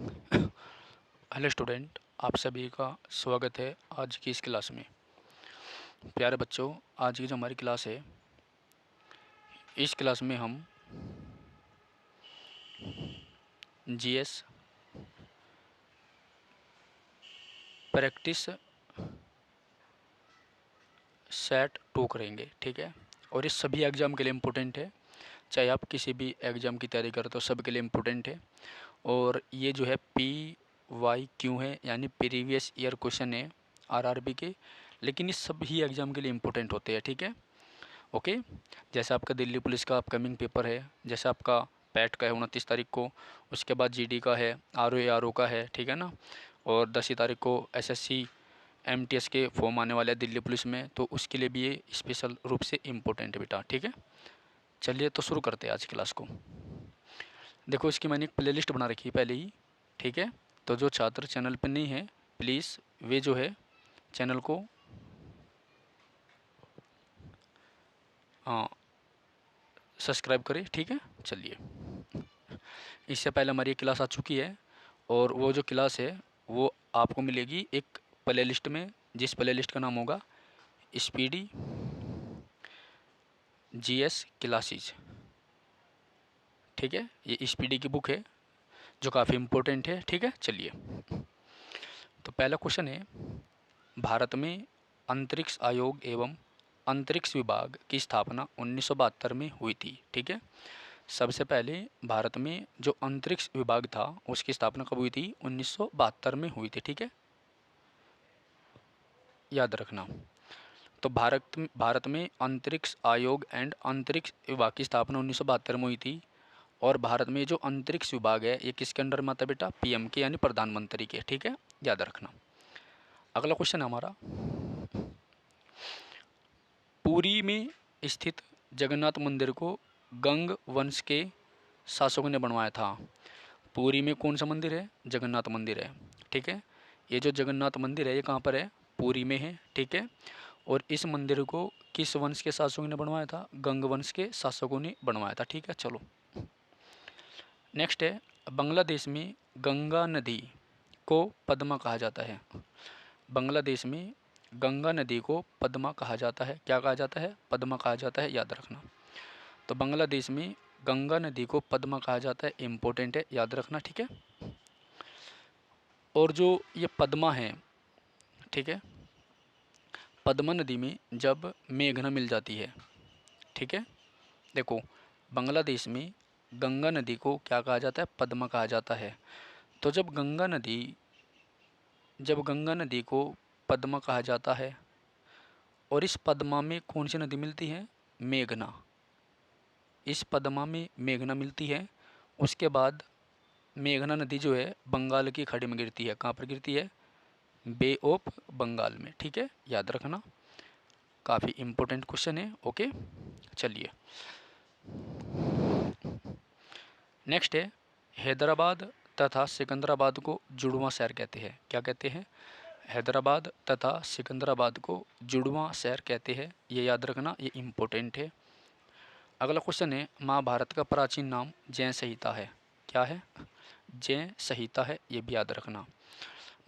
Hello student, आप सभी का स्वागत है आज की इस क्लास में। प्यारे बच्चों, आज की जो हमारी क्लास है, इस क्लास में हम जीएस प्रैक्टिस सेट 2 करेंगे। ठीक है, और ये सभी एग्ज़ाम के लिए इम्पोर्टेंट है। चाहे आप किसी भी एग्ज़ाम की तैयारी करते हो, सब के लिए इम्पोर्टेंट है। और ये जो है PYQ है, यानी प्रीवियस ईयर क्वेश्चन है आरआरबी के, लेकिन ये सभी एग्ज़ाम के लिए इम्पोर्टेंट होते हैं। ठीक है, ओके। जैसे आपका दिल्ली पुलिस का अपकमिंग पेपर है, जैसे आपका पैट का है 29 तारीख को, उसके बाद जीडी का है, आरओ का है, ठीक है ना। और 10 तारीख को एसएससी एमटीएस के फॉर्म आने वाले हैं दिल्ली पुलिस में, तो उसके लिए भी ये स्पेशल रूप से इम्पोर्टेंट है बेटा। ठीक है, चलिए तो शुरू करते हैं आज क्लास को। देखो, इसकी मैंने एक प्लेलिस्ट बना रखी है पहले ही। ठीक है, तो जो छात्र चैनल पर नहीं है, प्लीज़ वे जो है चैनल को सब्सक्राइब करें। ठीक है, चलिए। इससे पहले हमारी क्लास आ चुकी है, और वो जो क्लास है वो आपको मिलेगी एक प्लेलिस्ट में, जिस प्लेलिस्ट का नाम होगा स्पीडी जीएस क्लासेस। ठीक है, ये स्पीडी की बुक है जो काफ़ी इम्पोर्टेंट है। ठीक है, चलिए। तो पहला क्वेश्चन है, भारत में अंतरिक्ष आयोग एवं अंतरिक्ष विभाग की स्थापना 1972 में हुई थी। ठीक है, सबसे पहले भारत में जो अंतरिक्ष विभाग था उसकी स्थापना कब हुई थी? 1972 में हुई थी। ठीक है, याद रखना। तो भारत में अंतरिक्ष आयोग एंड अंतरिक्ष विभाग की स्थापना 1972 में हुई थी। और भारत में जो अंतरिक्ष विभाग है ये किसके अंडर में आता है बेटा? पीएम के, यानी प्रधानमंत्री के। ठीक है, याद रखना। अगला क्वेश्चन है हमारा, पुरी में स्थित जगन्नाथ मंदिर को गंग वंश के शासकों ने बनवाया था। पुरी में कौन सा मंदिर है? जगन्नाथ मंदिर है। ठीक है, ये जो जगन्नाथ मंदिर है ये कहाँ पर है? पुरी में है। ठीक है, और इस मंदिर को किस वंश के शासकों ने बनवाया था? गंग वंश के शासकों ने बनवाया था। ठीक है, चलो नेक्स्ट है, बांग्लादेश में गंगा नदी को पद्मा कहा जाता है। बांग्लादेश में गंगा नदी को पद्मा कहा जाता है। क्या कहा जाता है? पद्मा कहा जाता है, याद रखना। तो बांग्लादेश में गंगा नदी को पद्मा कहा जाता है, इम्पोर्टेंट है, याद रखना। ठीक है, और जो ये पद्मा है, ठीक है, पद्मा नदी में जब मेघना मिल जाती है, ठीक है, देखो बांग्लादेश में गंगा नदी को क्या कहा जाता है? पद्मा कहा जाता है। तो जब गंगा नदी को पद्मा कहा जाता है, और इस पद्मा में कौन सी नदी मिलती है? मेघना। इस पद्मा में मेघना मिलती है, उसके बाद मेघना नदी जो है बंगाल की खाड़ी में गिरती है। कहाँ पर गिरती है? बे ऑफ बंगाल में। ठीक है, याद रखना, काफ़ी इम्पोर्टेंट क्वेश्चन है। ओके, चलिए नेक्स्ट है, हैदराबाद तथा सिकंदराबाद को जुड़वां शहर कहते हैं। क्या कहते हैं? हैदराबाद तथा सिकंदराबाद को जुड़वां शहर कहते हैं, ये याद रखना, ये इम्पोर्टेंट है। अगला क्वेश्चन है, महाभारत का प्राचीन नाम जय संहिता है। क्या है? जय संहिता है, ये भी याद रखना।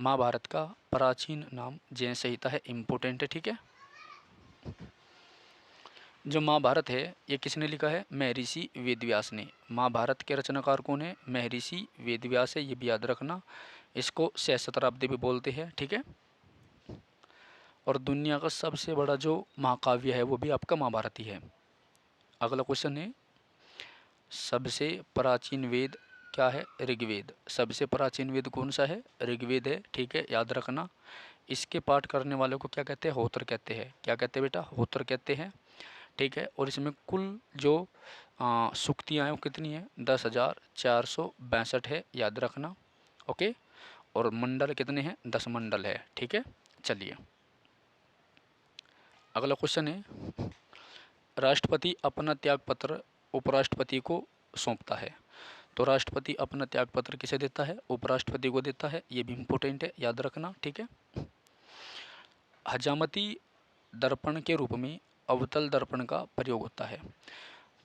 महाभारत का प्राचीन नाम जय संहिता है, इम्पोर्टेंट है। ठीक है, जो महाभारत है ये किसने लिखा है? महर्षि वेदव्यास ने। महाभारत के रचनाकार कौन है? महर्षि वेदव्यास है, ये भी याद रखना। इसको सहस्त्राब्दी भी बोलते हैं। ठीक है, और दुनिया का सबसे बड़ा जो महाकाव्य है वो भी आपका महाभारत ही है। अगला क्वेश्चन है, सबसे प्राचीन वेद क्या है? ऋग्वेद। सबसे प्राचीन वेद कौन सा है? ऋग्वेद है। ठीक है, याद रखना। इसके पाठ करने वालों को क्या कहते हैं? होत्र कहते हैं। क्या कहते हैं बेटा? होत्र कहते हैं। ठीक है, और इसमें कुल जो सूक्तियाँ हैं वो कितनी है? 10,462 है, याद रखना। ओके, और मंडल कितने हैं? 10 मंडल है। ठीक है, चलिए अगला क्वेश्चन है, राष्ट्रपति अपना त्यागपत्र उपराष्ट्रपति को सौंपता है। तो राष्ट्रपति अपना त्यागपत्र किसे देता है? उपराष्ट्रपति को देता है, ये भी इम्पोर्टेंट है, याद रखना। ठीक है, हजामती दर्पण के रूप में अवतल दर्पण का प्रयोग होता है।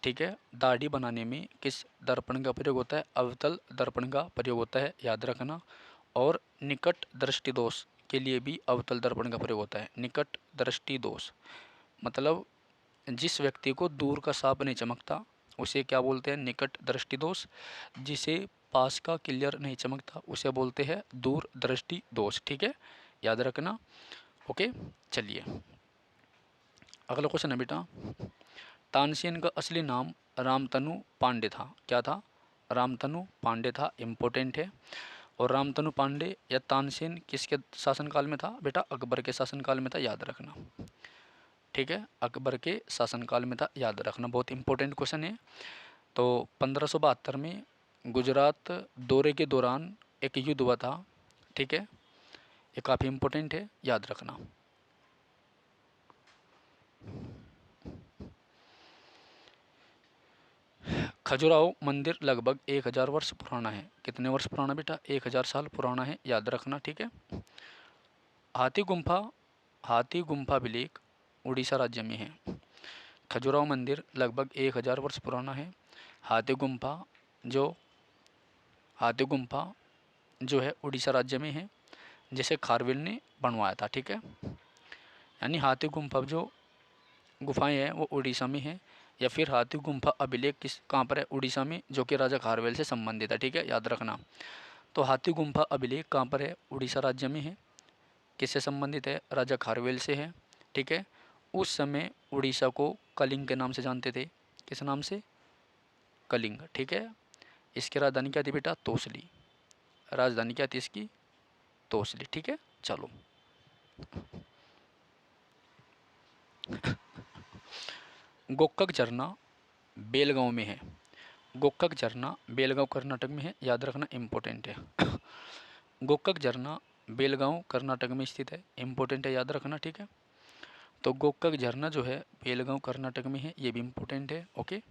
ठीक है। दाढ़ी बनाने में किस दर्पण का प्रयोग होता है? अवतल दर्पण का प्रयोग होता है, याद रखना। और निकट दृष्टि दोष के लिए भी अवतल दर्पण का प्रयोग होता है। निकट दृष्टि दोष मतलब जिस व्यक्ति को दूर का सांप नहीं चमकता उसे क्या बोलते हैं? निकट दृष्टि दोष। जिसे पास का क्लियर नहीं चमकता उसे बोलते हैं दूर दृष्टि दोष। ठीक है, याद रखना। ओके, चलिए अगला क्वेश्चन है बेटा, तानसेन का असली नाम रामतनु पांडे था। क्या था? रामतनु पांडे था, इम्पोर्टेंट है। और रामतनु पांडे या तानसेन किसके शासनकाल में था? बेटा अकबर के शासनकाल में था, याद रखना। ठीक है, अकबर के शासनकाल में था, याद रखना, बहुत इंपॉर्टेंट क्वेश्चन है। तो 1572 में गुजरात दौरे के दौरान एक युद्ध हुआ था। ठीक है, ये काफ़ी इंपॉर्टेंट है, याद रखना। खजुराहो मंदिर लगभग 1000 वर्ष पुराना है। कितने वर्ष पुराना बेटा? 1000 साल पुराना है, याद रखना। ठीक है। हाथी गुम्फा अभिलेख उड़ीसा राज्य में है। खजुराहो मंदिर लगभग 1000 वर्ष पुराना है। हाथी गुम्फा जो हाथी गुम्फा जो है उड़ीसा राज्य में है, जिसे खारवेल ने बनवाया था। ठीक है, यानी हाथी गुम्फा जो गुफाएं हैं वो उड़ीसा में है, या फिर हाथी गुम्फा अभिलेख किस कहाँ पर है? उड़ीसा में, जो कि राजा खारवेल से संबंधित है। ठीक है, याद रखना। तो हाथी गुम्फा अभिलेख कहाँ पर है? उड़ीसा राज्य में है। किससे संबंधित है? राजा खारवेल से है। ठीक है, उस समय उड़ीसा को कलिंग के नाम से जानते थे। किस नाम से? कलिंग। ठीक है, इसकी राजधानी क्या थी बेटा? तोसली। राजधानी क्या थी इसकी? तोसली। ठीक है, चलो गोक्कक झरना बेलगांव में है। गोक्कक झरना बेलगांव कर्नाटक में है, याद रखना, इम्पोर्टेंट है। गोक्कक झरना बेलगांव कर्नाटक में स्थित है, इम्पोर्टेंट है, याद रखना। ठीक है, तो गोक्कक झरना जो है बेलगांव कर्नाटक में है, ये भी इम्पोर्टेंट है। ओके,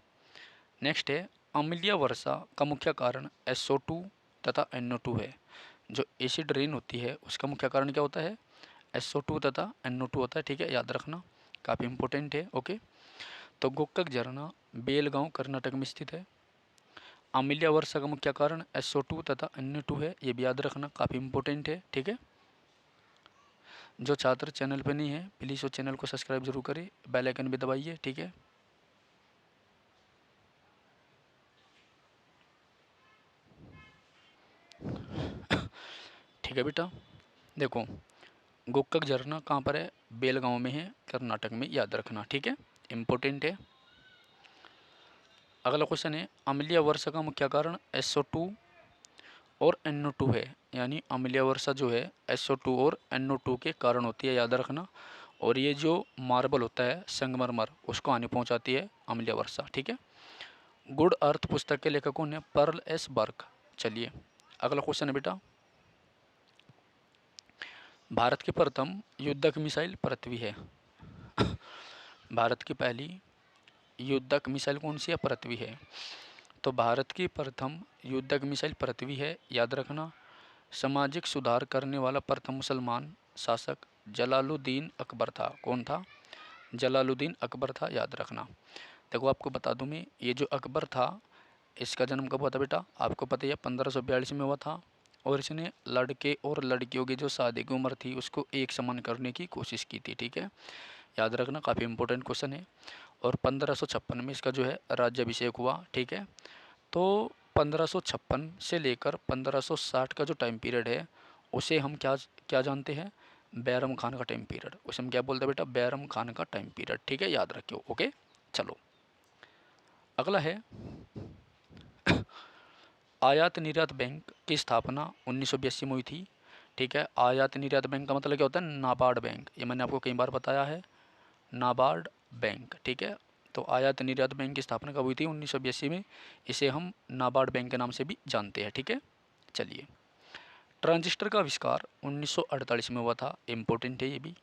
नेक्स्ट है अम्लीय वर्षा का मुख्य कारण SO2 तथा NO2 है। जो एसिड रेन होती है उसका मुख्य कारण क्या होता है? SO2 तथा NO2 होता है। ठीक है, याद रखना, काफ़ी इम्पोर्टेंट है। ओके, तो गोक्कक झरना बेलगांव कर्नाटक में स्थित है। अम्लीय वर्षा का मुख्य कारण SO2 तथा NO2 है, ये भी याद रखना, काफ़ी इम्पोर्टेंट है। ठीक है, जो छात्र चैनल पर नहीं है प्लीज़ वो चैनल को सब्सक्राइब जरूर करें, बेल आइकन भी दबाइए। ठीक है, ठीक है बेटा, देखो गोक्कक झरना कहाँ पर है? बेलगांव में है, कर्नाटक में, याद रखना। ठीक है, इम्पोर्टेंट है। अगला क्वेश्चन है अम्लीय वर्षा का मुख्य कारण SO2 और NO2 है। यानी अम्लीय वर्षा जो है SO2 और NO2 के कारण होती है, याद रखना। और ये जो मार्बल होता है संगमरमर उसको हानि पहुंचाती है अम्लीय वर्षा। ठीक है, गुड अर्थ पुस्तक के लेखक कौन है? Pearl S Buck. चलिए अगला क्वेश्चन है बेटा, भारत की प्रथम युद्धक मिसाइल पृथ्वी है। भारत की पहली युद्धक मिसाइल कौन सी है? पृथ्वी है। तो भारत की प्रथम युद्धक मिसाइल पृथ्वी है, याद रखना। सामाजिक सुधार करने वाला प्रथम मुसलमान शासक जलालुद्दीन अकबर था। कौन था? जलालुद्दीन अकबर था, याद रखना। देखो आपको बता दूं मैं, ये जो अकबर था इसका जन्म कब हुआ था बेटा? आपको पता ही है, 1542 में हुआ था। और इसने लड़के और लड़कियों की जो शादी की उम्र थी उसको एक समान करने की कोशिश की थी। ठीक है, याद रखना, काफ़ी इंपॉर्टेंट क्वेश्चन है। और 1556 में इसका जो है राज्याभिषेक हुआ। ठीक है, तो 1556 से लेकर 1560 का जो टाइम पीरियड है उसे हम क्या क्या जानते हैं? बैरम खान का टाइम पीरियड। उसे हम क्या बोलते हैं बेटा? बैरम खान का टाइम पीरियड। ठीक है, याद रखियो। ओके, चलो अगला है आयात निर्यात बैंक की स्थापना 1982 में हुई थी। ठीक है, आयात निर्यात बैंक का मतलब क्या होता है? नाबार्ड बैंक। ये मैंने आपको कई बार बताया है, नाबार्ड बैंक। ठीक है, तो आयात निर्यात बैंक की स्थापना कब हुई थी? 1982 में। इसे हम नाबार्ड बैंक के नाम से भी जानते हैं। ठीक है, चलिए ट्रांजिस्टर का आविष्कार 1948 में हुआ था, इम्पोर्टेंट है ये भी।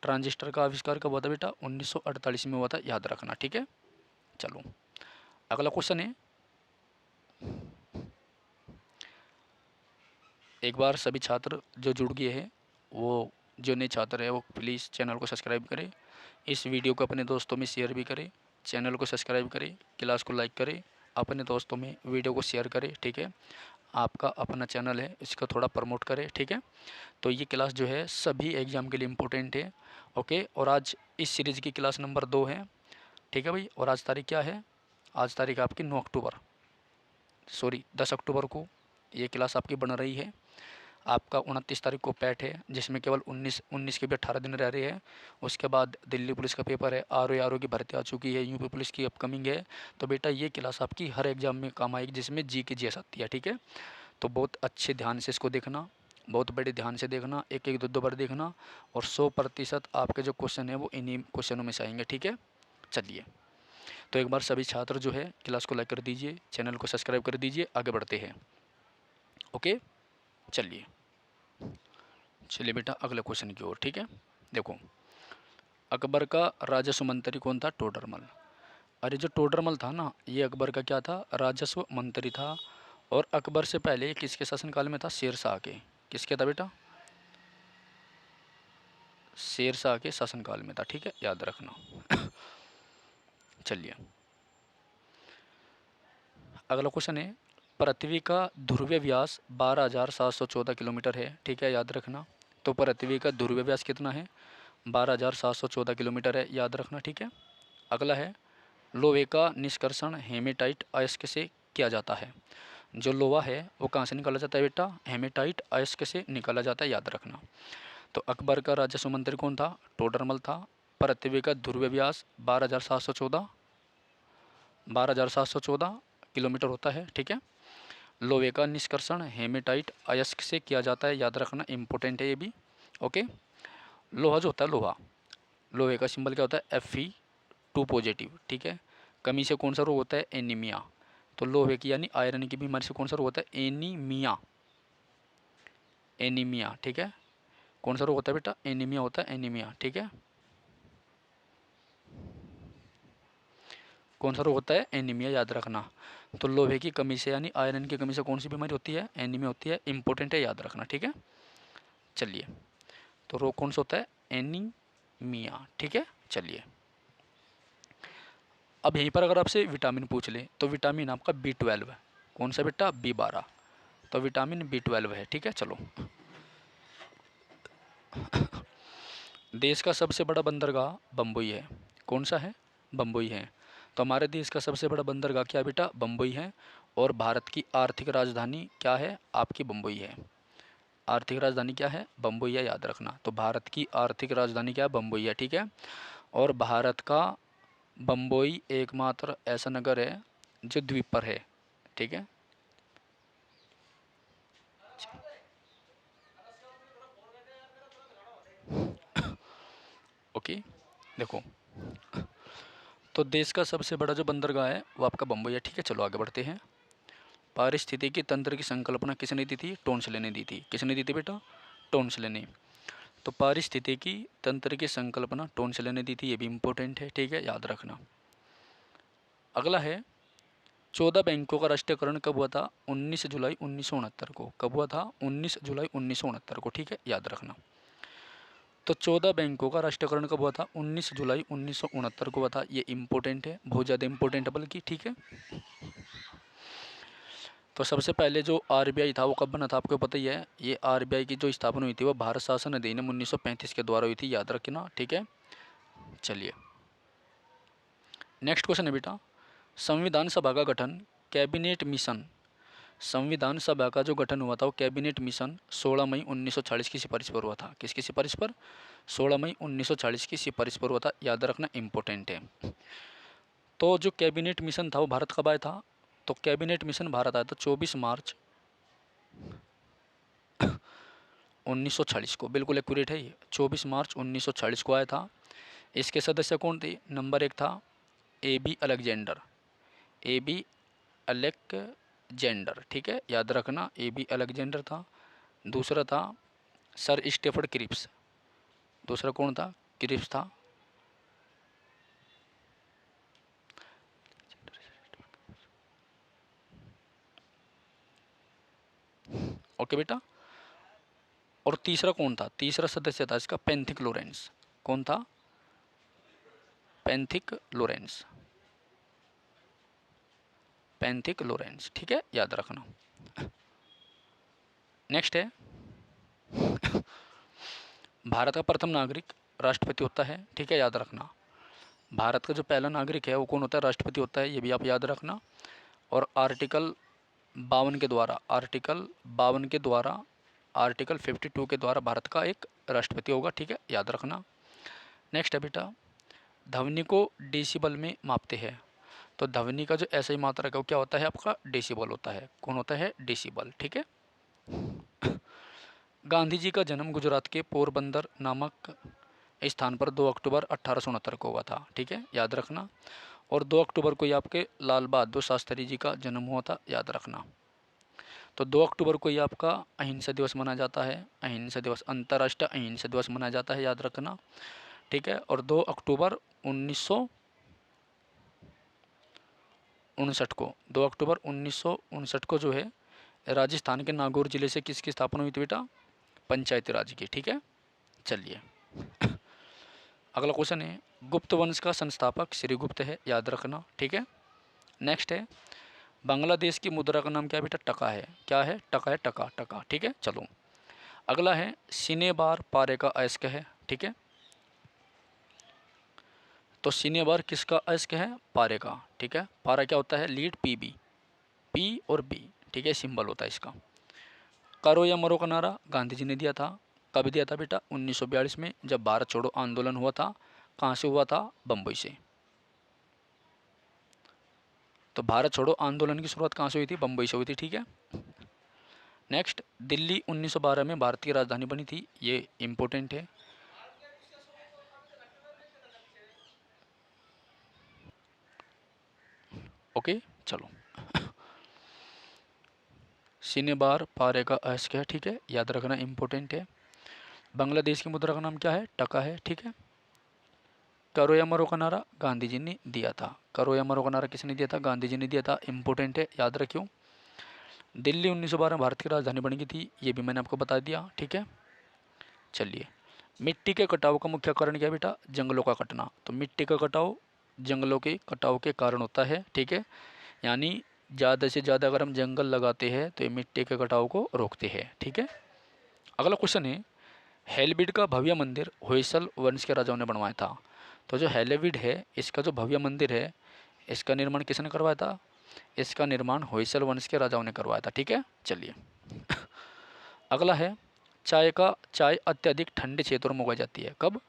ट्रांजिस्टर का आविष्कार कब हुआ था बेटा? 1948 में हुआ था, याद रखना। ठीक है, चलो अगला क्वेश्चन है, एक बार सभी छात्र जो जुड़ गए हैं वो, जो नए छात्र है वो प्लीज़ चैनल को सब्सक्राइब करें, इस वीडियो को अपने दोस्तों में शेयर भी करें, चैनल को सब्सक्राइब करें, क्लास को लाइक करें, अपने दोस्तों में वीडियो को शेयर करें, ठीक है। आपका अपना चैनल है, इसको थोड़ा प्रमोट करें, ठीक है। तो ये क्लास जो है सभी एग्ज़ाम के लिए इम्पोर्टेंट है, ओके। और आज इस सीरीज़ की क्लास नंबर 2 है, ठीक है भाई। और आज तारीख क्या है? आज तारीख आपकी 10 अक्टूबर को ये क्लास आपकी बन रही है। आपका 29 तारीख को पैट है, जिसमें केवल 19 के भी 18 दिन रह रहे हैं। उसके बाद दिल्ली पुलिस का पेपर है, आर ओ की भर्ती आ चुकी है, यूपी पुलिस की अपकमिंग है। तो बेटा ये क्लास आपकी हर एग्ज़ाम में काम आएगी, जिसमें जी के जी आती है, ठीक है। तो बहुत अच्छे ध्यान से इसको देखना, बहुत बड़े ध्यान से देखना, एक एक दो बार देखना, और 100% आपके जो क्वेश्चन है वो इन्हीं क्वेश्चनों में से आएंगे, ठीक है। चलिए, तो एक बार सभी छात्र जो है क्लास को लाइक कर दीजिए, चैनल को सब्सक्राइब कर दीजिए, आगे बढ़ते हैं, ओके। चलिए चलिए बेटा अगले क्वेश्चन की ओर, ठीक है। देखो, अकबर का राजस्व मंत्री कौन था? टोडरमल। अरे जो टोडरमल था ना, ये अकबर का क्या था? राजस्व मंत्री था। और अकबर से पहले किसके शासनकाल में था? शेरशाह के। किसके था बेटा? शेरशाह के शासनकाल में था, ठीक है, याद रखना। चलिए, अगला क्वेश्चन है, पृथ्वी का ध्रुवीय व्यास 12,714 किलोमीटर है, ठीक है, याद रखना। तो पृथ्वी का ध्रुवीय व्यास कितना है? 12,714 किलोमीटर है, याद रखना, ठीक है। अगला है, लोहे का निष्कर्षण हेमेटाइट अयस्क से किया जाता है। जो लोहा है वो कहाँ से निकाला जाता है बेटा? हेमेटाइट अयस्क से निकाला जाता है, याद रखना। तो अकबर का राजस्व मंत्री कौन था? टोडरमल था। पृथ्वी का ध्रुवीय व्यास 12,714 किलोमीटर होता है, ठीक है। लोहे का निष्कर्षण हेमेटाइट अयस्क से किया जाता है, याद रखना, इंपॉर्टेंट है ये भी, ओके। लोहा जो होता है, लोहे का सिंबल क्या होता है? Fe2 पॉजिटिव, ठीक है। कमी से कौन सा रोग होता है? एनीमिया। तो लोहे की यानी आयरन की बीमारी से कौन सा रोग होता है? एनीमिया, एनीमिया, ठीक है। कौन सा रोग होता है बेटा? एनीमिया होता है, एनीमिया, ठीक है। कौन सा रोग होता है? एनीमिया, याद रखना। तो लोहे की कमी से यानी आयरन की कमी से कौन सी बीमारी होती है? एनीमिया होती है, इंपॉर्टेंट है, याद रखना, ठीक है। चलिए, तो रोग कौन सा होता है? एनीमिया, ठीक है। चलिए, अब यहीं पर अगर आपसे विटामिन पूछ ले तो विटामिन आपका B12 है। कौन सा बेटा? B12। तो विटामिन B12 है, ठीक है। चलो, देश का सबसे बड़ा बंदरगाह बम्बई है। कौन सा है? बम्बई है। तो हमारे देश का सबसे बड़ा बंदरगाह क्या बेटा? बम्बई है। और भारत की आर्थिक राजधानी क्या है? आपकी बम्बई है। आर्थिक राजधानी क्या है? बम्बई है, याद रखना। तो भारत की आर्थिक राजधानी क्या है? बम्बई है, ठीक है। और भारत का बम्बई एकमात्र ऐसा नगर है जो द्वीप पर है, ठीक है। ओके, देखो, तो देश का सबसे बड़ा जो बंदरगाह है वो आपका बम्बई है, ठीक है। चलो आगे बढ़ते हैं। पारिस्थितिकी तंत्र की संकल्पना किसने दी थी? टोन्सले ने दी थी। किसने दी थी बेटा? टोन्सले ने। तो पारिस्थितिकी तंत्र की संकल्पना टोन्सले ने दी थी, ये भी इम्पोर्टेंट है, ठीक है, याद रखना। अगला है, 14 बैंकों का राष्ट्रीयकरण कब हुआ था? 19 जुलाई 1969 को। कब हुआ था? 19 जुलाई 1969 को, ठीक है, याद रखना। तो 14 बैंकों का राष्ट्रीयकरण कब हुआ था? 19 जुलाई 1969 को हुआ था, ये इंपॉर्टेंट है, बहुत ज़्यादा इंपॉर्टेंट है बल्कि, ठीक है। तो सबसे पहले जो आरबीआई था वो कब बना था? आपको पता ही है। ये आरबीआई की जो स्थापना हुई थी वो भारत शासन अधिनियम 1935 के द्वारा हुई थी, याद रखना, ठीक है। चलिए, नेक्स्ट क्वेश्चन है बेटा, संविधान सभा का गठन कैबिनेट मिशन, संविधान सभा का जो गठन हुआ था वो कैबिनेट मिशन 16 मई 1940 की सिफारिश पर हुआ था। किसकी सिफारिश पर? 16 मई 1940 की सिफारिश पर हुआ था, याद रखना, इंपॉर्टेंट है। तो जो कैबिनेट मिशन था वो भारत कब आया था? तो कैबिनेट मिशन भारत आया था 24 मार्च 1940 को, बिल्कुल एक्यूरेट है ये, 24 मार्च 1940 को आया था। इसके सदस्य कौन थे? नंबर 1 था A B Alexander, A B Alexander, ठीक है, याद रखना, ए बी अलेक्जेंडर था। दूसरा था सर स्टेफर्ड क्रिप्स, दूसरा कौन था? क्रिप्स था। ओके बेटा। और तीसरा कौन था? तीसरा सदस्य था इसका पेंथिक लोरेंस। कौन था? पेंथिक लोरेंस। पैंथिक लोरेंस, ठीक है, याद रखना। नेक्स्ट है भारत का प्रथम नागरिक राष्ट्रपति होता है, ठीक है, याद रखना। भारत का जो पहला नागरिक है वो कौन होता है? राष्ट्रपति होता है, ये भी आप याद रखना। और आर्टिकल 52 के द्वारा, आर्टिकल 52 के द्वारा भारत का एक राष्ट्रपति होगा, ठीक है, याद रखना। नेक्स्ट है बेटा, ध्वनि को डेसिबल में मापते हैं। तो ध्वनि का जो ऐसा ही मात्रक है वो क्या होता है आपका? डेसिबल होता है। कौन होता है? डेसिबल, ठीक है। गांधी जी का जन्म गुजरात के पोरबंदर नामक स्थान पर 2 अक्टूबर 1869 को हुआ था, ठीक है, याद रखना। और 2 अक्टूबर को ही आपके लाल बहादुर शास्त्री जी का जन्म हुआ था, याद रखना। तो 2 अक्टूबर को ही आपका अहिंसा दिवस मनाया जाता है, अहिंसा दिवस, अंतर्राष्ट्रीय अहिंसा दिवस मनाया जाता है, याद रखना, ठीक है। और 2 अक्टूबर 1959 को, 2 अक्टूबर 1959 को जो है राजस्थान के नागौर जिले से किसकी स्थापना हुई थी बेटा? पंचायती राज की, ठीक है। चलिए अगला क्वेश्चन है, गुप्त वंश का संस्थापक श्रीगुप्त है, याद रखना, ठीक है। नेक्स्ट है, बांग्लादेश की मुद्रा का नाम क्या है बेटा? टका है। क्या है? टका है, टका टका, ठीक है। चलो अगला है, सीने बार पारे का अयस्क है, ठीक है। तो सीने बार किसका अयस्क है? पारे का, ठीक है। पारा क्या होता है? लीड पी बी, पी और बी, ठीक है, सिंबल होता है इसका। करो या मरो का नारा गांधी जी ने दिया था। कब दिया था बेटा? 1942 में, जब भारत छोड़ो आंदोलन हुआ था। कहाँ से हुआ था? बम्बई से। तो भारत छोड़ो आंदोलन की शुरुआत कहाँ से हुई थी? बम्बई से हुई थी, ठीक है। नेक्स्ट, दिल्ली 1912 में भारत की राजधानी बनी थी, ये इम्पोर्टेंट है। ओके चलो, सीने बार पारे का अयस्क है, ठीक है, याद रखना, इम्पोर्टेंट है। बांग्लादेश की मुद्रा का नाम क्या है? टका है, ठीक है। करो या मरो का नारा गांधी जी ने दिया था। करो या मरो का नारा किसने दिया था? गांधी जी ने दिया था, इम्पोर्टेंट है, याद रखियो। दिल्ली 1912 भारत की राजधानी बन गई थी, ये भी मैंने आपको बता दिया, ठीक है। चलिए, मिट्टी के कटाव का मुख्य कारण क्या है बेटा? जंगलों का कटना। तो मिट्टी का कटाव जंगलों के कटाव के कारण होता है, ठीक है। यानी ज़्यादा से ज़्यादा अगर हम जंगल लगाते हैं तो ये मिट्टी के कटाव को रोकते हैं, ठीक है। अगला क्वेश्चन है, हेलबिड का भव्य मंदिर होयसल वंश के राजाओं ने बनवाया था। तो जो हेलेविड है, इसका जो भव्य मंदिर है, इसका निर्माण किसने करवाया था? इसका निर्माण होयसल वंश के राजाओं ने करवाया था, ठीक है। चलिए अगला है, चाय अत्यधिक ठंडे क्षेत्रों में उगाई जाती है। कब?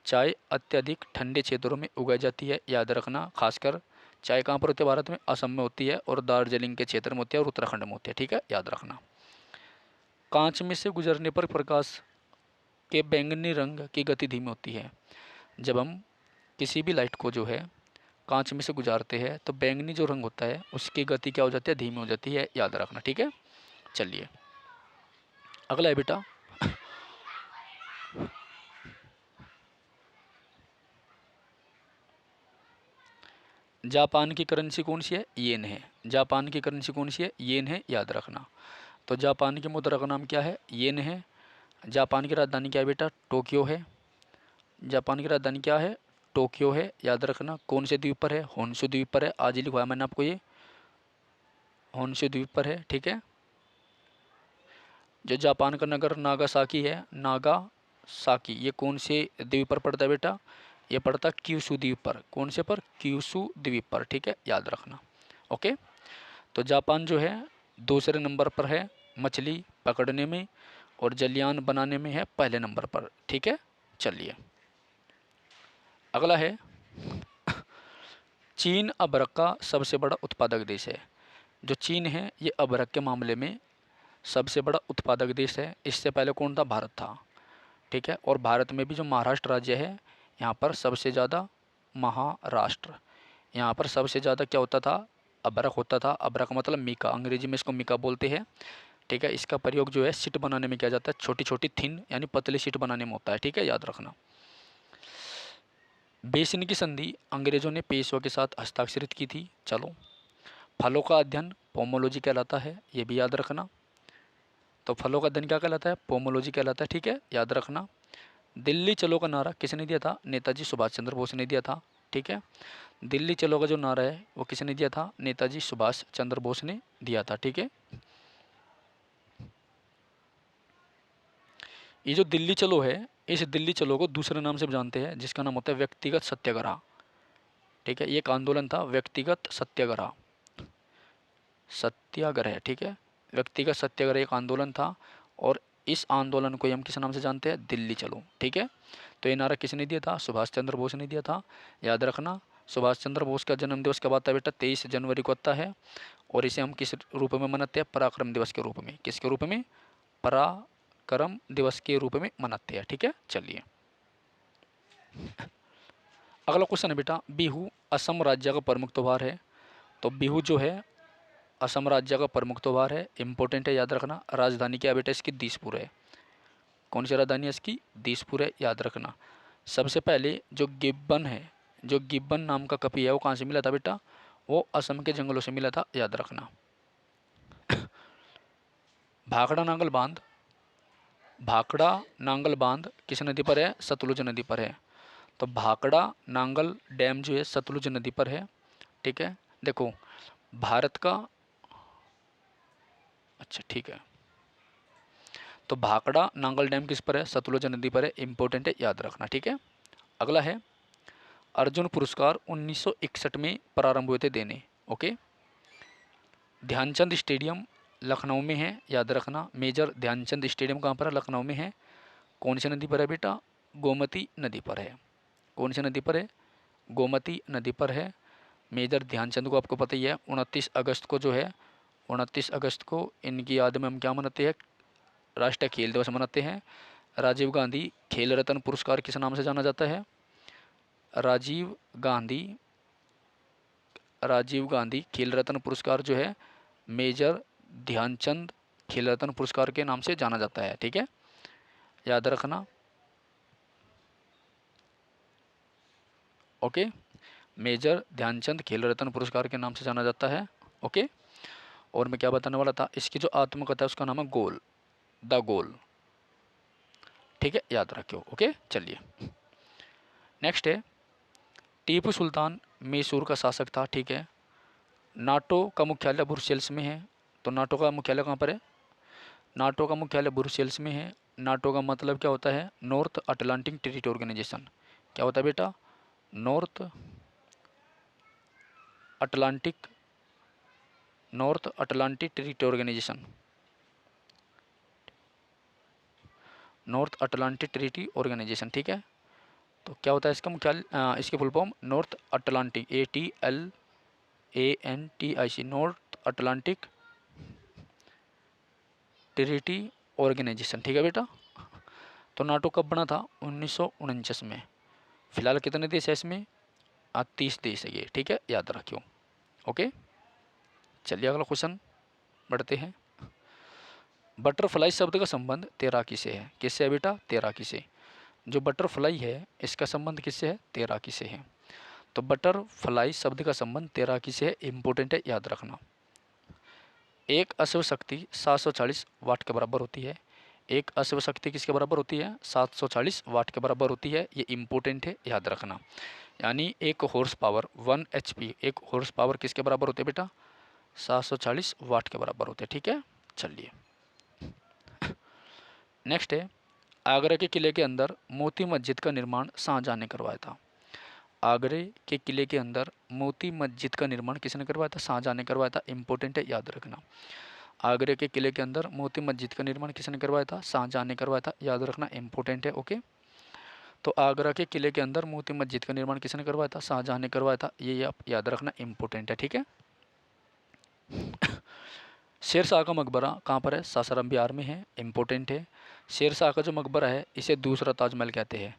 चाय अत्यधिक ठंडे क्षेत्रों में उगाई जाती है, याद रखना। खासकर चाय कहाँ पर होती है भारत में? असम में होती है, और दार्जिलिंग के क्षेत्र में होती है, और उत्तराखंड में होती है, ठीक है, याद रखना। कांच में से गुजरने पर प्रकाश के बैंगनी रंग की गति धीमी होती है। जब हम किसी भी लाइट को जो है कांच में से गुजारते हैं तो बैंगनी जो रंग होता है उसकी गति क्या हो जाती है? धीमी हो जाती है, याद रखना, ठीक है। चलिए अगला है बेटा, जापान की करेंसी कौन सी है? येन है। जापान की करेंसी कौन सी है? येन है, याद रखना। तो जापान की मुद्रा का नाम क्या है? येन है। जापान की राजधानी क्या है बेटा? टोक्यो है। जापान की राजधानी क्या है? टोक्यो है, याद रखना। कौन से द्वीप पर है? होन्शु द्वीप पर है, आज ही लिखवाया मैंने आपको, ये होन्शु द्वीप पर है, ठीक है। जो जापान का नगर नागासाकी है, नागासाकी, ये कौन से द्वीप पर पड़ता है बेटा? ये पड़ता है क्यूशू द्वीप पर। कौन से पर? क्यूशू द्वीप पर, ठीक है, याद रखना। ओके, तो जापान जो है दूसरे नंबर पर है मछली पकड़ने में, और जलयान बनाने में है पहले नंबर पर, ठीक है। चलिए अगला है, चीन अभ्रक का सबसे बड़ा उत्पादक देश है। जो चीन है ये अभ्रक के मामले में सबसे बड़ा उत्पादक देश है। इससे पहले कौन था? भारत था, ठीक है। और भारत में भी जो महाराष्ट्र राज्य है, यहाँ पर सबसे ज़्यादा, महाराष्ट्र, यहाँ पर सबसे ज़्यादा क्या होता था? अभ्रक होता था। अभ्रक मतलब मीका, अंग्रेजी में इसको मीका बोलते हैं, ठीक है। इसका प्रयोग जो है शीट बनाने में किया जाता है, छोटी छोटी थिन यानी पतली शीट बनाने में होता है, ठीक है, याद रखना। बेसिन की संधि अंग्रेजों ने पेशवा के साथ हस्ताक्षरित की थी। चलो, फलों का अध्ययन पोमोलॉजी कहलाता है, ये भी याद रखना। तो फलों का अध्ययन क्या कहलाता है? पोमोलॉजी कहलाता है, ठीक है, याद रखना। दिल्ली चलो का नारा किसने दिया था? नेताजी सुभाष चंद्र बोस ने दिया था। ठीक है। दिल्ली चलो का जो नारा है वो किसने दिया था? नेताजी सुभाष चंद्र बोस ने दिया था, ठीक है। ये जो दिल्ली चलो है, इस दिल्ली चलो को दूसरे नाम से भी जानते हैं जिसका नाम होता है व्यक्तिगत सत्याग्रह, ठीक है। ये एक आंदोलन था व्यक्तिगत सत्याग्रह, सत्याग्रह, ठीक है। व्यक्तिगत सत्याग्रह एक आंदोलन था और इस आंदोलन को हम किस नाम से जानते हैं? दिल्ली चलो, ठीक है। तो ये नारा किसने दिया था? सुभाष चंद्र बोस ने दिया था, याद रखना। सुभाष चंद्र बोस का जन्म दिवस कब आता है बेटा? 23 जनवरी को आता है। और इसे हम किस रूप में मनाते हैं? पराक्रम दिवस के रूप में। किसके रूप में? पराक्रम दिवस के रूप में मनाते हैं, ठीक है। चलिए अगला क्वेश्चन है बेटा, बिहू असम राज्य का प्रमुख त्योहार है। तो बिहू जो है असम राज्य का प्रमुख त्योहार है, इंपॉर्टेंट है, याद रखना। राजधानी क्या बेटा इसकी? दिसपुर है। कौन सी राजधानी है इसकी? दिसपुर है, याद रखना। सबसे पहले जो गिब्बन है, जो गिब्बन नाम का कपि है वो कहाँ से मिला था बेटा? वो असम के जंगलों से मिला था, याद रखना। भाखड़ा नांगल बांध, भाखड़ा नांगल बांध किस नदी पर है? सतलुज नदी पर है। तो भाखड़ा नांगल डैम जो है सतलुज नदी पर है, ठीक है। देखो भारत का, अच्छा ठीक है, तो भाखड़ा नांगल डैम किस पर है? सतलुज नदी पर है, इंपॉर्टेंट है, याद रखना, ठीक है। अगला है अर्जुन पुरस्कार 1961 में प्रारंभ हुए थे देने, ओके। ध्यानचंद स्टेडियम लखनऊ में है, याद रखना। मेजर ध्यानचंद स्टेडियम कहाँ पर है? लखनऊ में है। कौन सी नदी पर है बेटा? गोमती नदी पर है। कौन सी नदी पर है? गोमती नदी पर है। मेजर ध्यानचंद को आपको पता ही है, 29 अगस्त को जो है, 29 अगस्त को इनकी याद में हम क्या मनाते हैं? राष्ट्रीय खेल दिवस मनाते हैं। राजीव गांधी खेल रत्न पुरस्कार किस नाम से जाना जाता है? राजीव गांधी, राजीव गांधी खेल रत्न पुरस्कार जो है मेजर ध्यानचंद खेल रत्न पुरस्कार के नाम से जाना जाता है, ठीक है, याद रखना, ओके। मेजर ध्यानचंद खेल रत्न पुरस्कार के नाम से जाना जाता है, ओके। और मैं क्या बताने वाला था, इसकी जो आत्मकथा है उसका नाम है गोल, द गोल, ठीक है, याद रखियो, ओके। चलिए नेक्स्ट है, टीपू सुल्तान मैसूर का शासक था, ठीक है। नाटो का मुख्यालय ब्रुसेल्स में है। तो नाटो का मुख्यालय कहाँ पर है? नाटो का मुख्यालय ब्रुसेल्स में है। नाटो का मतलब क्या होता है? North Atlantic Treaty Organization. क्या होता है बेटा? North Atlantic, North Atlantic Treaty Organization, North Atlantic Treaty Organization, ठीक है। तो क्या होता है इसका मुख्यालय, इसकी full form North Atlantic, ATLANTIC, North Atlantic Treaty Organization, ठीक है बेटा। तो नाटो कब बना था? 1949 में। फिलहाल कितने देश है इसमें? 30 देश है ये, ठीक है, याद रखियो, ओके। चलिए अगला क्वेश्चन बढ़ते हैं। बटरफ्लाई शब्द का संबंध तैराकी से है। किससे है बेटा? तैराकी से। जो बटरफ्लाई है इसका संबंध किससे है? तैराकी से है। तो बटरफ्लाई शब्द का संबंध तैराकी से है, इंपॉर्टेंट है, याद रखना। एक अश्व शक्ति 740 वाट के बराबर होती है। एक अश्व शक्ति किसके बराबर होती है? 740 वाट के बराबर होती है, ये इंपॉर्टेंट है, याद रखना। यानी एक हॉर्स पावर 1 HP, एक हॉर्स पावर किसके बराबर होते हैं बेटा? 740 वाट के बराबर होते हैं, ठीक है। चलिए नेक्स्ट है, आगरा के किले के अंदर मोती मस्जिद का निर्माण शाहजहां ने करवाया था। आगरे के किले के अंदर मोती मस्जिद का निर्माण किसने करवाया था? शाहजहां ने करवाया था, इंपॉर्टेंट है, याद रखना। आगरे के किले के अंदर मोती मस्जिद का निर्माण किसने करवाया था? शाहजहां ने करवाया था, याद रखना, इंपॉर्टेंट है, ओके। तो आगरा के किले के अंदर मोती मस्जिद का निर्माण किसने करवाया था? शाहजहां ने करवाया था, ये आप याद रखना, इंपॉर्टेंट है, ठीक है। शेरशाह का मकबरा कहाँ पर है? सासाराम बिहार में है, इंपॉर्टेंट है। शेरशाह का जो मकबरा है इसे दूसरा ताजमहल कहते हैं।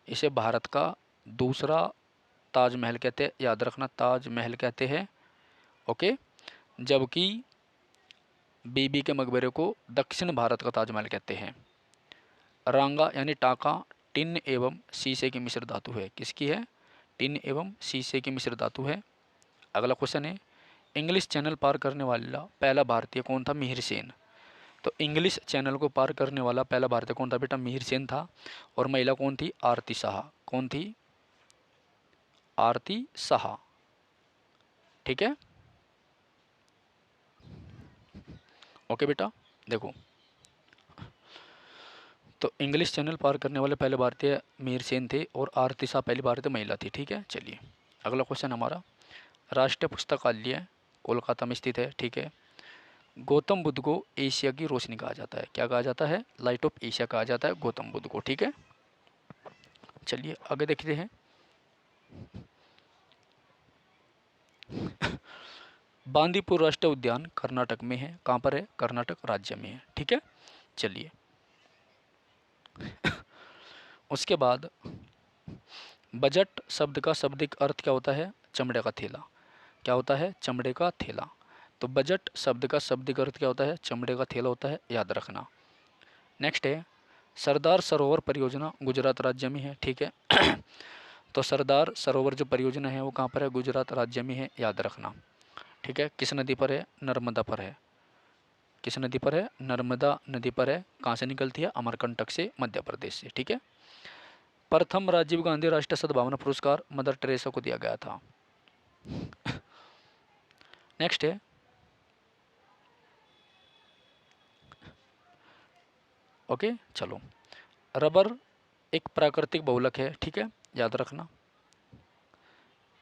इसे भारत का दूसरा ताजमहल कहते हैं, याद रखना, ताजमहल कहते हैं, ओके। जबकि बीबी के मकबरे को दक्षिण भारत का ताजमहल कहते हैं। रांगा यानी टाका टिन एवं शीशे की मिश्र धातु है। किसकी है? टिन एवं शीशे की मिश्र धातु है। अगला क्वेश्चन है, इंग्लिश चैनल पार करने वाला पहला भारतीय कौन था? मिहिर सेन। तो इंग्लिश चैनल को पार करने वाला पहला भारतीय कौन था बेटा? मिहिर सेन था। और महिला कौन थी? आरती शाह। कौन थी? आरती साहा। ठीक है, ओके बेटा। देखो, तो इंग्लिश चैनल पार करने वाले पहले भारतीय मीर सेन थे और आरती शाह पहली भारतीय महिला थी। ठीक है, चलिए अगला क्वेश्चन हमारा, राष्ट्रीय पुस्तकालय कोलकाता में स्थित है। ठीक है, गौतम बुद्ध को एशिया की रोशनी कहा जाता है। क्या कहा जाता है? लाइट ऑफ एशिया कहा जाता है गौतम बुद्ध को। ठीक है, चलिए आगे देखते हैं। बांदीपुर राष्ट्रीय उद्यान कर्नाटक में है। कहाँ पर है? कर्नाटक राज्य में है। ठीक है, चलिए उसके बाद बजट शब्द का शाब्दिक अर्थ क्या होता है? चमड़े का थैला। क्या होता है? चमड़े का थैला। तो बजट शब्द का शाब्दिक अर्थ क्या होता है? चमड़े का थैला होता है, याद रखना। नेक्स्ट है, सरदार सरोवर परियोजना गुजरात राज्य में है। ठीक है तो सरदार सरोवर जो परियोजना है वो कहाँ पर है? गुजरात राज्य में है, याद रखना। ठीक है, किस नदी पर है? नर्मदा पर है। किस नदी पर है? नर्मदा नदी पर है। कहाँ से निकलती है? अमरकंटक से, मध्य प्रदेश से। ठीक है, प्रथम राजीव गांधी राष्ट्रीय सद्भावना पुरस्कार मदर टेरेसा को दिया गया था। नेक्स्ट है, ओके चलो, रबर एक प्राकृतिक बहुलक है। ठीक है, याद रखना।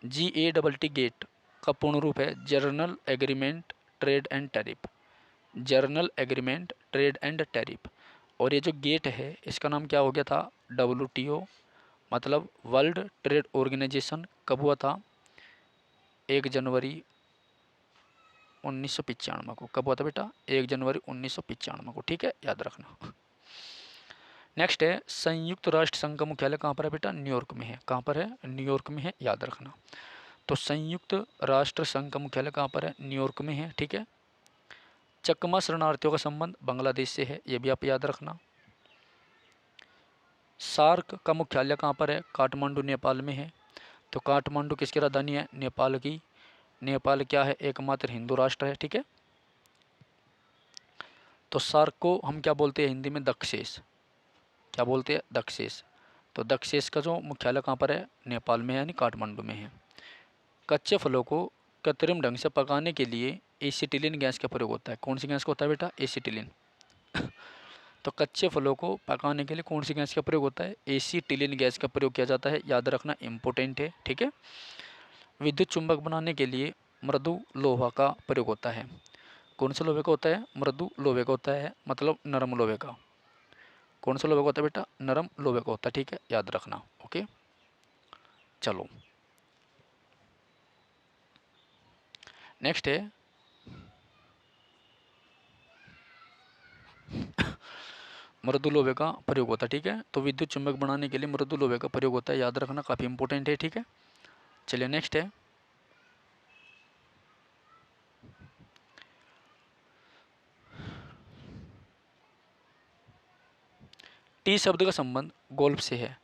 GATT गेट का पूर्ण रूप है journal agreement trade and tariff. Journal agreement trade and tariff. और ये जो गेट है इसका नाम क्या हो गया था? WTO, मतलब वर्ल्ड ट्रेड ऑर्गेनाइजेशन। कब हुआ था? 1 जनवरी 1995 को। कब हुआ था बेटा? 1 जनवरी 1995 को। ठीक है, याद रखना। नेक्स्ट है, संयुक्त राष्ट्र संघ का मुख्यालय कहाँ पर है बेटा? न्यूयॉर्क में है। कहाँ पर है? न्यूयॉर्क में है, याद रखना। तो संयुक्त राष्ट्र संघ का मुख्यालय कहाँ पर है? न्यूयॉर्क में है। ठीक है, चकमा शरणार्थियों का संबंध बांग्लादेश से है, ये भी आप याद रखना। सार्क का मुख्यालय कहाँ पर है? काठमांडू नेपाल में है। तो काठमांडू किसकी राजधानी है? नेपाल की। नेपाल क्या है? एकमात्र हिंदू राष्ट्र है। ठीक है, तो सार्क को हम क्या बोलते हैं हिंदी में? दक्षेश। क्या बोलते हैं? दक्षेश। तो दक्षेश का जो मुख्यालय कहाँ पर है? नेपाल में है, यानी काठमांडू में है। कच्चे फलों को कृत्रिम ढंग से पकाने के लिए एसिटिलीन गैस का प्रयोग होता है। कौन सी गैस का होता है बेटा? एसिटिलीन। तो कच्चे फलों को पकाने के लिए कौन सी गैस का प्रयोग होता है? एसिटिलीन गैस का प्रयोग किया जाता है, याद रखना, इम्पोर्टेंट है। ठीक है, विद्युत चुंबक बनाने के लिए मृदु लोहा का प्रयोग होता है। कौन से लोहे का होता है? मृदु लोहे का होता है, मतलब नरम लोहे का। कौन सा लोहे का होता है बेटा? नरम लोहे का होता है। ठीक है, याद रखना। ओके चलो, नेक्स्ट है, मृदु लोहे का प्रयोग होता है। ठीक है, तो विद्युत चुंबक बनाने के लिए मृदु लोहे का प्रयोग होता है, याद रखना, काफ़ी इंपॉर्टेंट है। ठीक है, चलिए नेक्स्ट है, टी शब्द का संबंध गोल्फ से है।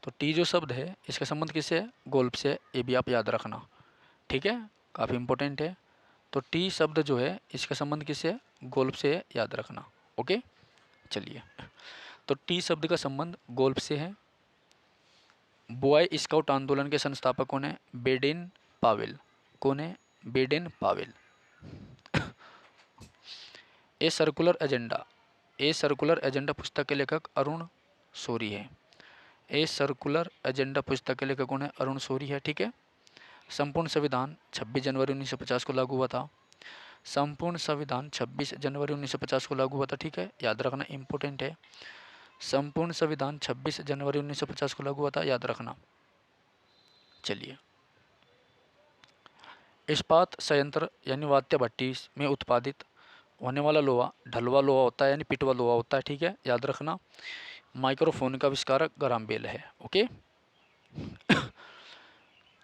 तो टी जो शब्द है इसका संबंध किससे है? गोल्फ से है, ये भी आप याद रखना। ठीक है, काफ़ी इंपॉर्टेंट है। तो टी शब्द जो है इसका संबंध किससे है? गोल्फ से है, याद रखना। ओके चलिए, तो टी शब्द का संबंध गोल्फ से है। बॉय स्काउट आंदोलन के संस्थापक कौन है? Baden Powell. कौन है? Baden Powell. A circular agenda, a circular agenda पुस्तक के लेखक अरुण शोरी है। ए सर्कुलर एजेंडा पुस्तक के लेखक कौन है? अरुण शोरी है। ठीक है, संपूर्ण संविधान 26 जनवरी 1950 को लागू हुआ था। संपूर्ण संविधान 26 जनवरी 1950 को लागू हुआ था। ठीक है, याद रखना, इंपॉर्टेंट है। संपूर्ण संविधान 26 जनवरी 1950 को लागू हुआ था, याद रखना। चलिए, इस्पात संयंत्र यानी वात्या भट्टी में उत्पादित होने वाला लोहा ढलवा लोहा होता है, यानी पिटवा लोहा होता है। ठीक है, याद रखना। माइक्रोफोन का आविष्कारक ग्राहम बेल है। ओके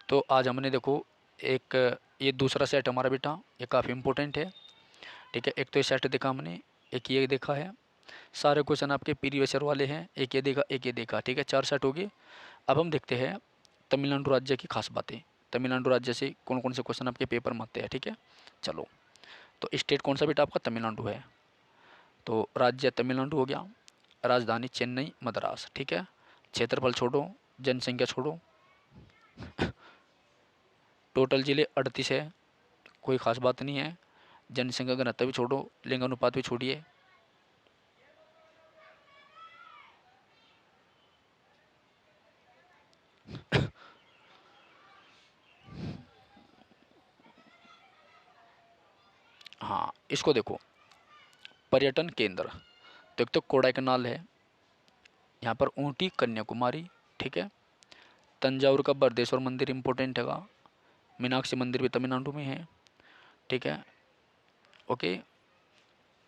तो आज हमने देखो एक, ये दूसरा सेट हमारा बेटा, ये काफ़ी इंपॉर्टेंट है। ठीक है, एक तो ये सेट देखा हमने, एक ये देखा है। सारे क्वेश्चन आपके प्रीवियस ईयर वाले हैं, एक ये देखा एक ये देखा। ठीक है, 4 सेट हो गए। अब हम देखते हैं तमिलनाडु राज्य की खास बातें। तमिलनाडु राज्य से कौन कौन से क्वेश्चन आपके पेपर में आते हैं। ठीक है, चलो, तो स्टेट कौन सा बेटा आपका? तमिलनाडु है। तो राज्य तमिलनाडु हो गया, राजधानी चेन्नई मद्रास। ठीक है, क्षेत्रफल छोड़ो, जनसंख्या छोड़ो, टोटल जिले 38 है, कोई ख़ास बात नहीं है। जनसंख्या घनत्व भी छोड़ो, लिंग अनुपात भी छोड़िए। हाँ, इसको देखो, पर्यटन केंद्र, तो एक तो कोडाईकनाल है, यहाँ पर ऊटी कन्याकुमारी, ठीक है। तंजावुर का बृहदेश्वर मंदिर इंपॉर्टेंट है, मीनाक्षी मंदिर भी तमिलनाडु में है, ठीक है। ओके,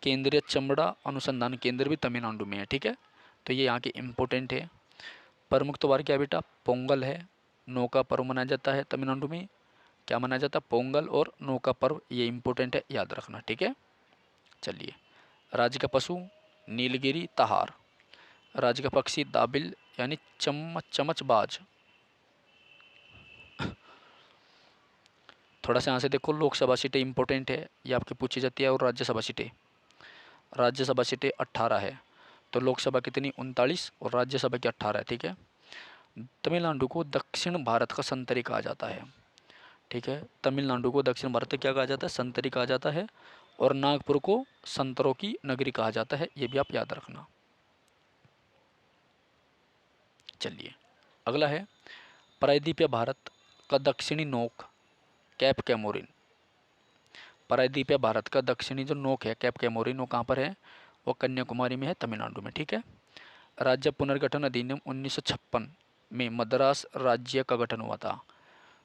केंद्रीय चमड़ा अनुसंधान केंद्र भी तमिलनाडु में है, ठीक है। तो ये यहाँ के इम्पोर्टेंट है। प्रमुख त्योहार क्या बेटा, पोंगल है, नौका पर्व मनाया जाता है तमिलनाडु में। क्या मनाया जाता है, पोंगल और नौका पर्व, ये इम्पोर्टेंट है, याद रखना, ठीक है। चलिए, राज्य का पशु नीलगिरी तहार, राज्य का पक्षी दाबिल यानी चमचबाज। थोड़ा सा यहाँ से देखो, लोकसभा सीटें इंपॉर्टेंट है, ये आपकी पूछी जाती है, और राज्यसभा सीटें, राज्यसभा सीटें 18 है, तो लोकसभा कितनी 39 और राज्यसभा की 18 है, ठीक है। तमिलनाडु को दक्षिण भारत का संतरी कहा जाता है, ठीक है। तमिलनाडु को दक्षिण भारत का क्या कहा जाता है, संतरी कहा जाता है, और नागपुर को संतरों की नगरी कहा जाता है, ये भी आप याद रखना। चलिए, अगला है प्रायद्वीपीय भारत का दक्षिणी नोक कैप कैमोरिन। प्रायद्वीपीय भारत का दक्षिणी जो नोक है कैप कैमोरिन, वो कहाँ पर है, वो कन्याकुमारी में है, तमिलनाडु में, ठीक है। राज्य पुनर्गठन अधिनियम 1956 में मद्रास राज्य का गठन हुआ था,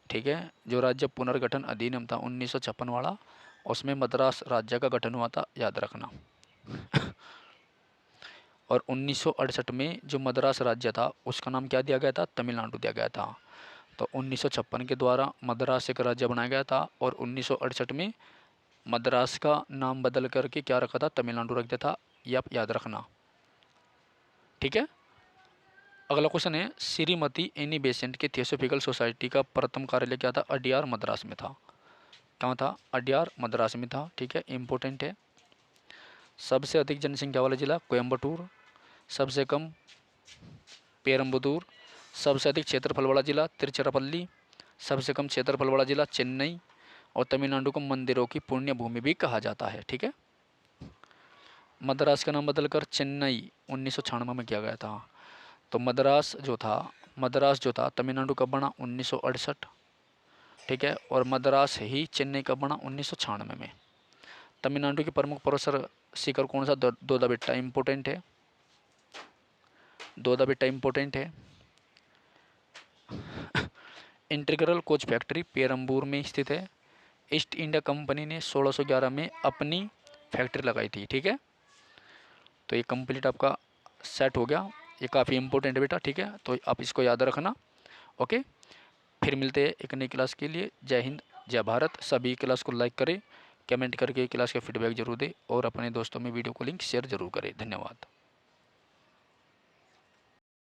ठीक है। जो राज्य पुनर्गठन अधिनियम था 1956 वाला, उसमें मद्रास राज्य का गठन हुआ था, याद रखना। और 1968 में जो मद्रास राज्य था उसका नाम क्या दिया गया था, तमिलनाडु दिया गया था। तो 1956 के द्वारा मद्रास एक राज्य बनाया गया था, और 1968 में मद्रास का नाम बदल करके क्या रखा था, तमिलनाडु रख दिया था, ये आप याद रखना, ठीक है। अगला क्वेश्चन है, श्रीमती एनी बेसेंट के थियोसॉफिकल सोसाइटी का प्रथम कार्यालय क्या था, अड्यार मद्रास में था। कहाँ था, अड्यार मद्रास में था, ठीक है, इंपॉर्टेंट है। सबसे अधिक जनसंख्या वाला जिला कोयम्बटूर, सबसे कम पेरम्बदूर, सबसे अधिक क्षेत्रफल वाला जिला तिरुचिरापल्ली, सबसे कम क्षेत्रफल वाला जिला चेन्नई, और तमिलनाडु को मंदिरों की पुण्य भूमि भी कहा जाता है, ठीक है। मद्रास का नाम बदलकर चेन्नई 1996 में किया गया था। तो मद्रास जो था तमिलनाडु कब बना, 1968, ठीक है। और मद्रास ही चेन्नई कब बना, 1996 में। तमिलनाडु के प्रमुख पर्वत शिखर कौन सा, दोदाबेट्टा इंपॉर्टेंट है, दोदाबेट्टा इंपॉर्टेंट है। इंटीग्रल कोच फैक्ट्री पेरम्बूर में स्थित है। ईस्ट इंडिया कंपनी ने 1611 में अपनी फैक्ट्री लगाई थी, ठीक है। तो ये कंप्लीट आपका सेट हो गया, ये काफ़ी इंपॉर्टेंट है बेटा, ठीक है। तो आप इसको याद रखना, ओके। फिर मिलते हैं एक नई क्लास के लिए। जय हिंद, जय भारत। सभी क्लास को लाइक करें, कमेंट करके क्लास का फीडबैक जरूर दें, और अपने दोस्तों में वीडियो को लिंक शेयर जरूर करें। धन्यवाद।